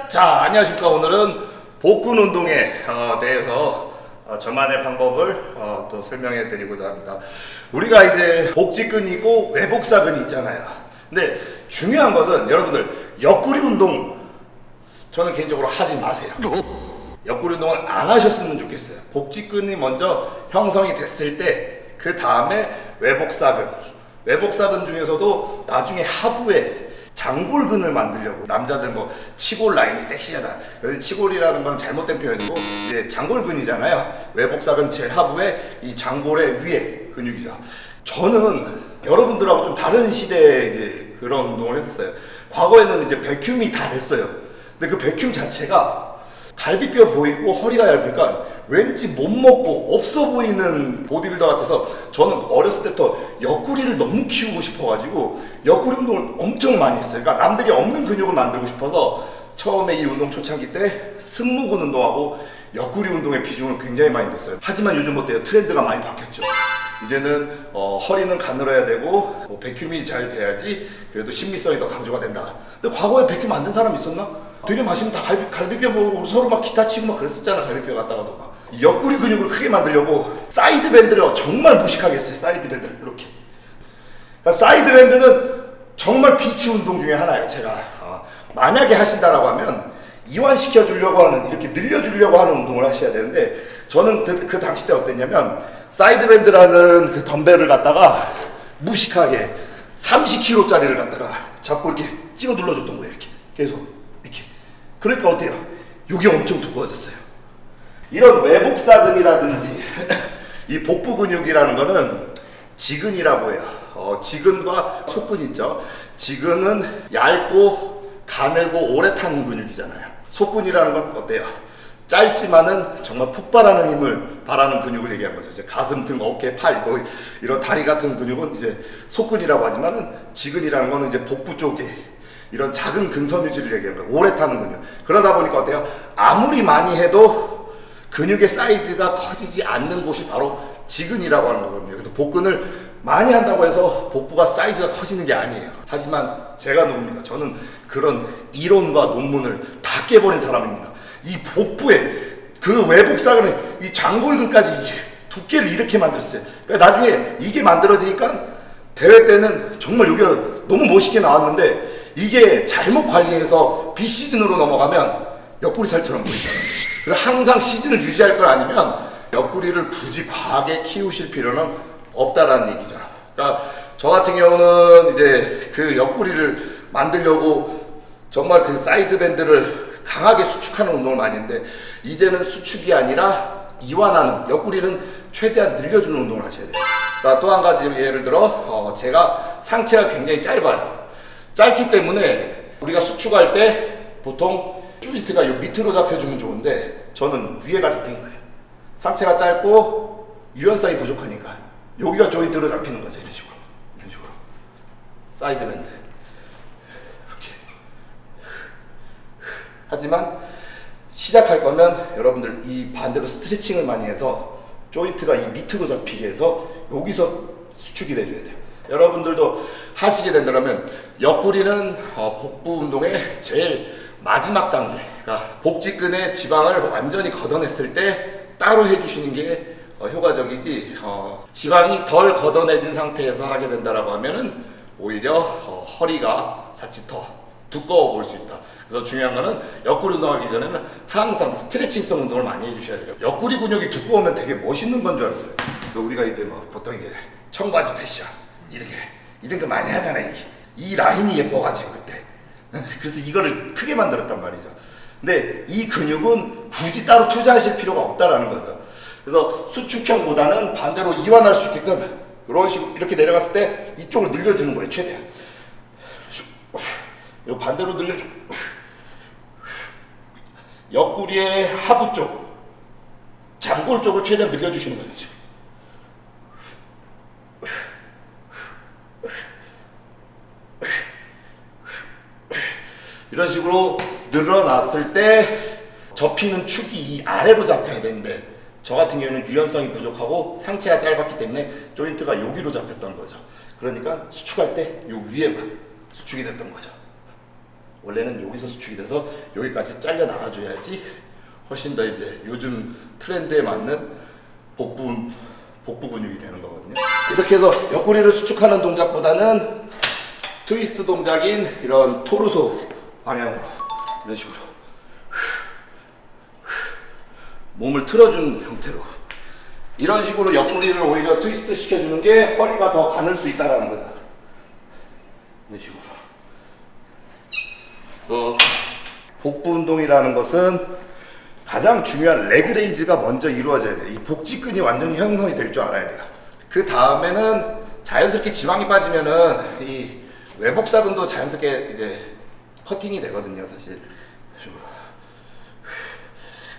자, 안녕하십니까. 오늘은 복근 운동에 대해서 저만의 방법을 또 설명해 드리고자 합니다. 우리가 이제 복직근이고 외복사근이 있잖아요. 근데 중요한 것은 여러분들 옆구리 운동 저는 개인적으로 하지 마세요. 옆구리 운동을 안 하셨으면 좋겠어요. 복직근이 먼저 형성이 됐을 때 그 다음에 외복사근 중에서도 나중에 하부에 장골근을 만들려고 남자들 뭐 치골 라인이 섹시하다. 그래서 치골이라는 건 잘못된 표현이고 이제 장골근이잖아요. 외복사근 제일 하부에 이 장골의 위에 근육이죠. 저는 여러분들하고 좀 다른 시대에 이제 그런 운동을 했었어요. 과거에는 이제 백큐이 다 됐어요. 근데 그 백큐 자체가 갈비뼈 보이고 허리가 얇으니까 왠지 못 먹고 없어 보이는 보디빌더 같아서 저는 어렸을 때부터 옆구리를 너무 키우고 싶어가지고 옆구리 운동을 엄청 많이 했어요. 그러니까 남들이 없는 근육을 만들고 싶어서 처음에 이 운동 초창기 때 승모근 운동하고 옆구리 운동의 비중을 굉장히 많이 뒀어요. 하지만 요즘 어때요? 트렌드가 많이 바뀌었죠. 이제는 허리는 가늘어야 되고 백큐이 잘 돼야지 그래도 심미성이 더 강조가 된다. 근데 과거에 백큐 만든 사람 있었나? 들이마시면 다 갈비뼈 보고 서로 막 기타 치고 막 그랬었잖아. 갈비뼈 갔다가도 막. 이 옆구리 근육을 크게 만들려고 사이드 밴드를 정말 무식하게 했어요. 사이드 밴드를 이렇게. 그러니까 사이드 밴드는 정말 비추 운동 중에 하나예요. 제가 만약에 하신다라고 하면 이완시켜 주려고 하는, 이렇게 늘려주려고 하는 운동을 하셔야 되는데 저는 그 당시 때 어땠냐면 사이드 밴드라는 그 덤벨을 갖다가 무식하게 30kg짜리를 갖다가 잡고 이렇게 찍어 눌러줬던 거예요. 이렇게 계속 이렇게. 그러니까 어때요? 이게 엄청 두꺼워졌어요. 이런 외복사근이라든지 이 복부 근육이라는 거는 지근이라고 해요. 지근과 속근 있죠. 지근은 얇고 가늘고 오래 탄 근육이잖아요. 속근이라는 건 어때요? 짧지만은 정말 폭발하는 힘을 바라는 근육을 얘기한 거죠. 이제 가슴, 등, 어깨, 팔, 뭐 이런 다리 같은 근육은 이제 속근이라고 하지만은 지근이라는 거는 이제 복부 쪽에 이런 작은 근섬유질을 얘기하는 거예요. 오래 타는 근육. 그러다 보니까 어때요? 아무리 많이 해도 근육의 사이즈가 커지지 않는 곳이 바로 지근이라고 하는 거거든요. 그래서 복근을 많이 한다고 해서 복부가 사이즈가 커지는 게 아니에요. 하지만 제가 누굽니까? 저는 그런 이론과 논문을 다 깨버린 사람입니다. 이 복부에 그 외복사근에 이 장골근까지 두께를 이렇게 만들었어요. 그러니까 나중에 이게 만들어지니까 대회 때는 정말 여기가 너무 멋있게 나왔는데 이게 잘못 관리해서 비시즌으로 넘어가면 옆구리 살처럼 보인다는 거예요. 그래서 항상 시즌을 유지할 걸 아니면 옆구리를 굳이 과하게 키우실 필요는 없다라는 얘기죠. 그러니까 저 같은 경우는 이제 그 옆구리를 만들려고 정말 그 사이드 밴드를 강하게 수축하는 운동을 많이 했는데 이제는 수축이 아니라 이완하는, 옆구리는 최대한 늘려주는 운동을 하셔야 돼요. 그러니까 또 한 가지 예를 들어 제가 상체가 굉장히 짧아요. 짧기 때문에 우리가 수축할 때 보통 조인트가 요 밑으로 잡혀주면 좋은데 저는 위에가 잡힌 거예요. 상체가 짧고 유연성이 부족하니까 여기가 조인트로 잡히는 거죠. 이런 식으로. 사이드 밴드 이렇게. 하지만 시작할 거면 여러분들 이 반대로 스트레칭을 많이 해서 조인트가 이 밑으로 잡히게 해서 여기서 수축이 돼줘야 돼요. 여러분들도 하시게 된다면 옆구리는 복부 운동의 제일 마지막 단계, 그러니까 복직근의 지방을 완전히 걷어냈을 때 따로 해주시는 게 효과적이지, 지방이 덜 걷어내진 상태에서 하게 된다라고 하면은 오히려 허리가 자칫 더 두꺼워 보일 수 있다. 그래서 중요한 거는 옆구리 운동하기 전에는 항상 스트레칭성 운동을 많이 해주셔야 돼요. 옆구리 근육이 두꺼우면 되게 멋있는 건 줄 알았어요. 우리가 이제 뭐 보통 이제 청바지 패션 이런 거 많이 하잖아요. 이 라인이 예뻐가지고 그때. 그래서 이거를 크게 만들었단 말이죠. 근데 이 근육은 굳이 따로 투자하실 필요가 없다라는 거죠. 그래서 수축형보다는 반대로 이완할 수 있게끔 이런 식으로 이렇게 내려갔을 때 이쪽을 늘려주는 거예요. 최대한. 이 반대로 늘려주고 옆구리의 하부 쪽, 장골 쪽을 최대한 늘려주시는 거예요. 이런 식으로 늘어났을 때 접히는 축이 이 아래로 잡혀야 되는데 저 같은 경우는 유연성이 부족하고 상체가 짧았기 때문에 조인트가 여기로 잡혔던 거죠. 그러니까 수축할 때 요 위에만 수축이 됐던 거죠. 원래는 여기서 수축이 돼서 여기까지 잘려 나가줘야지 훨씬 더 이제 요즘 트렌드에 맞는 복부 근육이 되는 거거든요. 이렇게 해서 옆구리를 수축하는 동작보다는 트위스트 동작인 이런 토르소 방향으로 이런 식으로 몸을 틀어준 형태로 이런 식으로 옆구리를 오히려 트위스트 시켜주는 게 허리가 더 가늘 수 있다라는 거죠. 이런 식으로. 그래서 복부 운동이라는 것은 가장 중요한 레그레이즈가 먼저 이루어져야 돼요. 이 복직근이 완전히 형성이 될 줄 알아야 돼요. 그 다음에는 자연스럽게 지방이 빠지면은 이 외복사근도 자연스럽게 이제 커팅이 되거든요, 사실.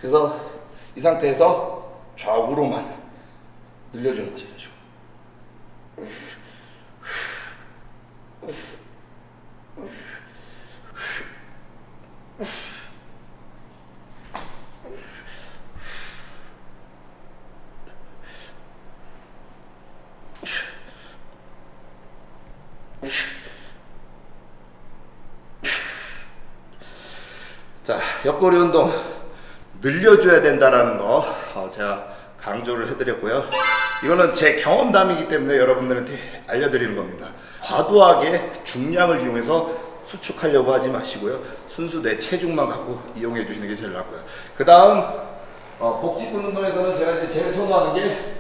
그래서 이 상태에서 좌우로만 늘려주는 거죠. 자, 옆구리 운동 늘려줘야 된다라는 거 제가 강조를 해드렸고요. 이거는 제 경험담이기 때문에 여러분들한테 알려드리는 겁니다. 과도하게 중량을 이용해서 수축하려고 하지 마시고요. 순수 내 체중만 갖고 이용해 주시는 게 제일 낫고요. 그 다음 복직근 운동에서는 제가 이제 제일 선호하는 게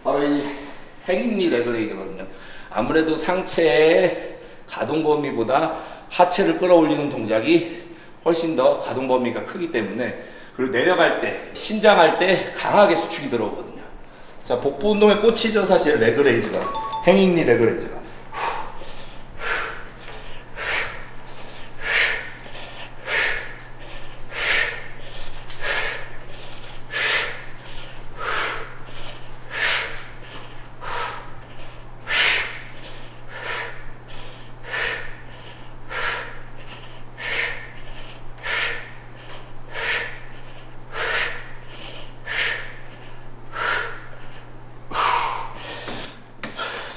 바로 이 행잉리 레그레이즈거든요. 아무래도 상체의 가동 범위보다 하체를 끌어올리는 동작이 훨씬 더 가동 범위가 크기 때문에, 그리고 내려갈 때, 신장할 때 강하게 수축이 들어오거든요. 자, 복부 운동의 꽃이죠, 사실 레그레이즈가. 행잉리 레그레이즈가.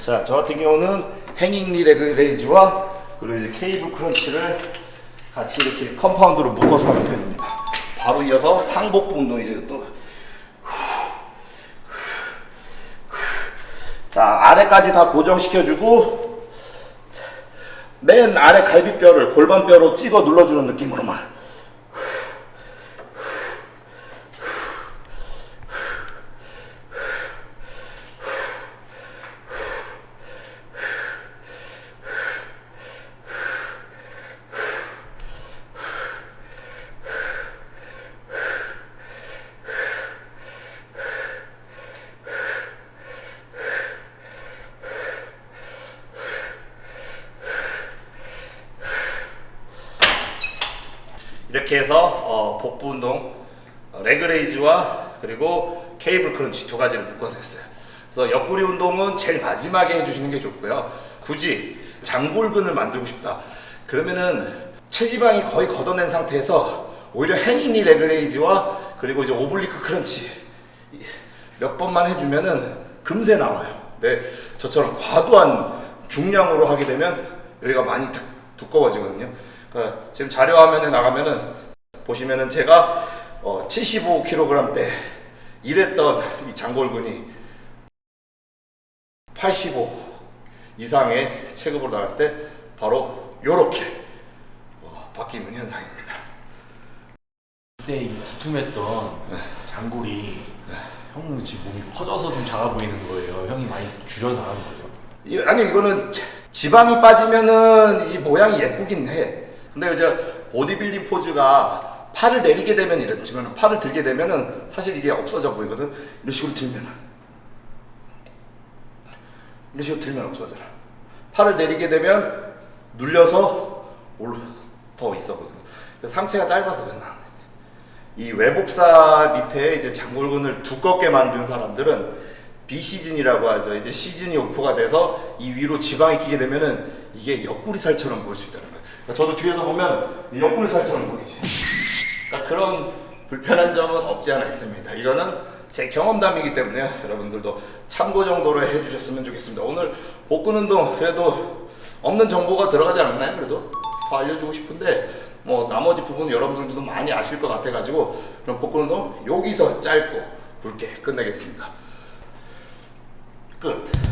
자, 저 같은 경우는 행잉리 레그레이즈와 그리고 이제 케이블 크런치를 같이 이렇게 컴파운드로 묶어서 하는 편입니다. 바로 이어서 상복부 운동이죠, 또. 자, 아래까지 다 고정시켜주고 맨 아래 갈비뼈를 골반뼈로 찍어 눌러주는 느낌으로만. 이렇게 해서 복부 운동 레그레이즈와 그리고 케이블 크런치 두 가지를 묶어서 했어요. 그래서 옆구리 운동은 제일 마지막에 해주시는 게 좋고요. 굳이 장골근을 만들고 싶다 그러면은 체지방이 거의 걷어낸 상태에서 오히려 행잉리 레그레이즈와 그리고 이제 오블리크 크런치 몇 번만 해주면은 금세 나와요. 네, 저처럼 과도한 중량으로 하게 되면 여기가 많이 두꺼워지거든요. 지금 자료 화면에 나가면은 보시면은 제가 75kg 때 일했던 이 장골근이 85 이상의 체급으로 나갔을 때 바로 요렇게 바뀌는 현상입니다. 그때 이 두툼했던 장골이 형 지금 몸이 커져서 좀 작아 보이는 거예요. 형이 많이 줄여나간 거죠? 아니, 이거는 지방이 빠지면은 이 모양이 예쁘긴 해. 근데 이제 보디빌딩 포즈가 팔을 내리게 되면 이렇지만 팔을 들게 되면은 사실 이게 없어져 보이거든. 이런 식으로 들면은 이런 식으로 들면 없어져요. 팔을 내리게 되면 눌려서 더 있어거든요. 상체가 짧아서 그냥 이 외복사 밑에 이제 장골근을 두껍게 만든 사람들은 비시즌이라고 하죠. 이제 시즌이 오프가 돼서 이 위로 지방이 끼게 되면은 이게 옆구리 살처럼 보일 수 있다는 거예요. 그러니까 저도 뒤에서 보면 옆구리 살처럼 보이지. 그러니까 그런 불편한 점은 없지 않아 있습니다. 이거는 제 경험담이기 때문에 여러분들도 참고 정도로 해주셨으면 좋겠습니다. 오늘 복근 운동 그래도 없는 정보가 들어가지 않았나요? 그래도 더 알려주고 싶은데 뭐 나머지 부분은 여러분들도 많이 아실 것 같아가지고 그럼 복근운동 여기서 짧고 굵게 끝내겠습니다. 끝.